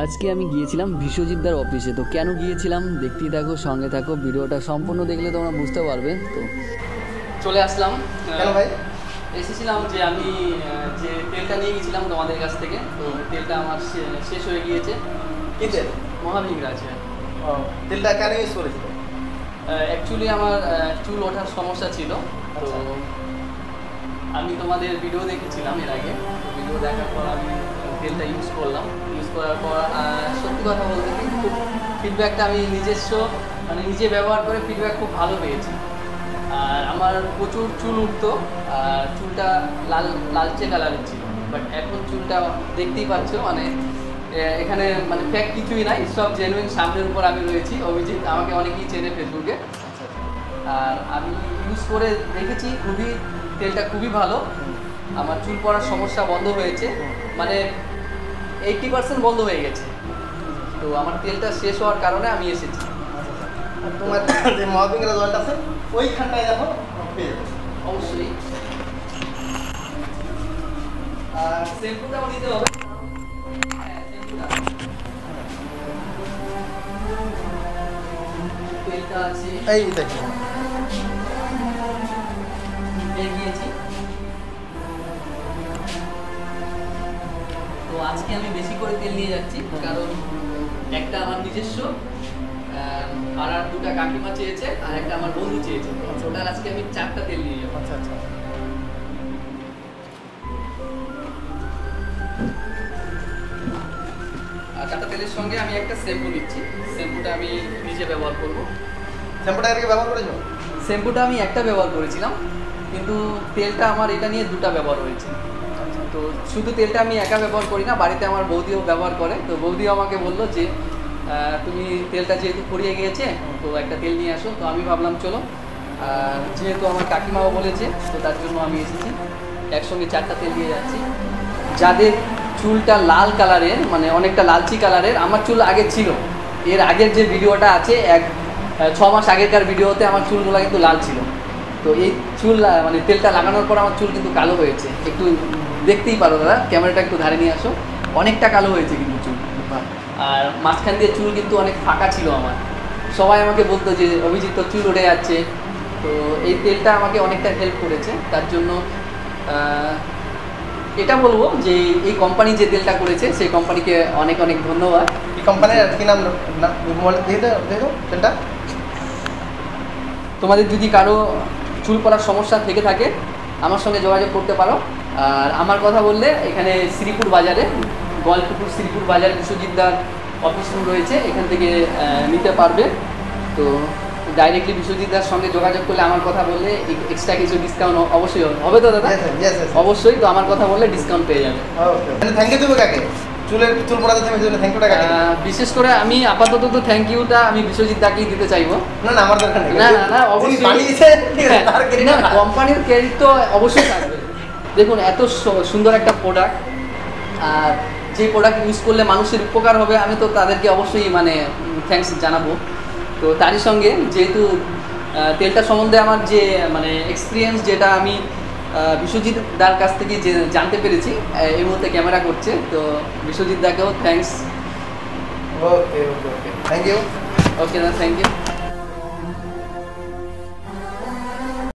আজকে আমি গিয়েছিলাম বিশ্বজিৎদার অফিসে। তো কেন গিয়েছিলাম দেখতেই থাকো, সঙ্গে থাকো, ভিডিওটা সম্পূর্ণ দেখলে তোমরা বুঝতে পারবে। তো চলে আসলাম। কেন ভাই এসেছিলাম যে আমি যে তেলটা নিয়ে গেছিলাম তোমাদের কাছ থেকে, তো তেলটা আমার শেষ হয়ে গিয়েছে। কি তেল? মহাবিংরাজ। তেলটা কেন ইউজ করেছিল? অ্যাকচুয়ালি আমার চুল ওঠার সমস্যা ছিল। তো আমি তোমাদের ভিডিও দেখেছিলাম এর আগে, ভিডিও দেখার পর আমি তেলটা ইউজ করলাম। ইউজ করার পর সত্যি কথা বলতে কি খুব ফিডব্যাকটা আমি নিজস্ব নিজে ব্যবহার করে ফিডব্যাক খুব ভালো পেয়েছি। আর আমার প্রচুর চুল উঠতো, আর চুলটা লালচে কালারের ছিল, বাট এখন চুলটা দেখতেই পাচ্ছ এখানে ফেক কিছুই নাই, সব জেনুইন। সামনের উপর আমি রয়েছি অভিজিৎ, আমাকে অনেকেই চেনে ফেসবুকে। আর আমি ইউজ করে দেখেছি, তেলটা খুবই ভালো। আমার চুল পড়ার সমস্যা বন্ধ হয়েছে, 80% বন্ধ হয়ে গেছে। তো আমার তেলটা শেষ হওয়ার কারণে আমি এসেছি। তোমার যে মহাবিংরাজ অয়েলটা আছে ওইখানটায় দেখো পেয়ে যাবে অবশ্যই। আর শ্যাম্পুটাও নিতে হবে। তেলটা আছে এই দেখো, গিয়েছি। তো আজকে আমি বেশি করে তেল নিয়ে যাচ্ছি, কারণ একটা আমার নিজস্ব, আর দুটা কাকিমা চেয়েছে, আর একটা আমার বন্ধু চেয়েছে। টোটাল আজকে আমি 4টা তেল নিয়ে যাবো। আচ্ছা আচ্ছা। আর 4টা তেলের সঙ্গে আমি একটা শ্যাম্পু নিচ্ছি। শ্যাম্পুটা আমি নিজে ব্যবহার করব। শ্যাম্পুটা এর আগে ব্যবহার করেছো? শ্যাম্পুটা আমি একটা ব্যবহার করেছিলাম, কিন্তু তেলটা আমার এটা নিয়ে 2টা ব্যবহার হয়েছে। তো শুধু তেলটা আমি একা ব্যবহার করি না, বাড়িতে আমার বৌদিও ব্যবহার করে। তো বৌদিও আমাকে বললো যে তুমি তেলটা যেহেতু ফুরিয়ে গিয়েছে, তো একটা তেল নিয়ে আসো। তো আমি ভাবলাম চলো, যেহেতু আমার কাকিমাও বলেছে, তো তার জন্য আমি এসেছি। একসঙ্গে 4টা তেল দিয়ে যাচ্ছি। যাদের চুলটা লাল কালারের, অনেকটা লালচি কালারের, আমার চুল আগে ছিল। এর আগের যে ভিডিওটা আছে 6 মাস আগেরকার ভিডিওতে আমার চুলগুলো কিন্তু লাল ছিল। তো এই চুল তেলটা লাগানোর পর আমার চুল কিন্তু কালো হয়েছে। একটু দেখতেই পারো দাদা, ক্যামেরাটা একটু ধারে নিয়ে আসো। অনেকটা কালো হয়েছে কিন্তু চুল। আর মাঝখান দিয়ে চুল কিন্তু অনেক ফাঁকা ছিল আমার। সবাই আমাকে বলতো যে অভিজিৎ তোর চুল উঠে যাচ্ছে। তো এই তেলটা আমাকে অনেকটা হেল্প করেছে। তার জন্য এটা বলবো যে এই কোম্পানি যে তেলটা করেছে, সেই কোম্পানিকে অনেক অনেক ধন্যবাদ। এই কোম্পানির কি নাম দিয়ে দাও তেলটা। তোমাদের যদি কারো চুল পড়ার সমস্যা থেকে থাকে, আমার সঙ্গে যোগাযোগ করতে পারো। আর আমার কথা বললে এখানে শ্রীপুর বাজারে, গোয়ালপুকুর শ্রীপুর বাজারে বিশ্বজিৎদার অফিস রুম রয়েছে, এখান থেকে নিতে পারবে। তো ডাইরেক্টলি বিশ্বজিৎদার সঙ্গে যোগাযোগ করলে, আমার কথা বললে এক্সট্রা কিছু ডিসকাউন্ট অবশ্যই হবে। তো দাদা অবশ্যই, তো আমার কথা বললে ডিসকাউন্ট পেয়ে যাবে। থ্যাংক ইউ দেবো কাকে? চুল পড়াতে তুমি থ্যাংক ইউটা কাকে? বিশেষ করে আমি আপাতত তো থ্যাংক ইউটা আমি বিশ্বজিৎদাকেই দিতে চাইবো। না আমার দরকার নেই। না অবশ্যই না, কোম্পানির ক্রেডিট তো অবশ্যই থাকবে। দেখুন, এত সুন্দর একটা প্রোডাক্ট, আর যে প্রোডাক্ট ইউজ করলে মানুষের উপকার হবে, আমি তো তাদেরকে অবশ্যই থ্যাঙ্কস জানাবো। তো তারই সঙ্গে যেহেতু তেলটা সম্বন্ধে আমার যে এক্সপিরিয়েন্স, যেটা আমি বিশ্বজিৎ দার কাছ থেকে জানতে পেরেছি, এই মুহূর্তে ক্যামেরা করছে। তো বিশ্বজিৎ দাকেও thanks. Okay okay okay, thank you. Okay না, থ্যাংক ইউ।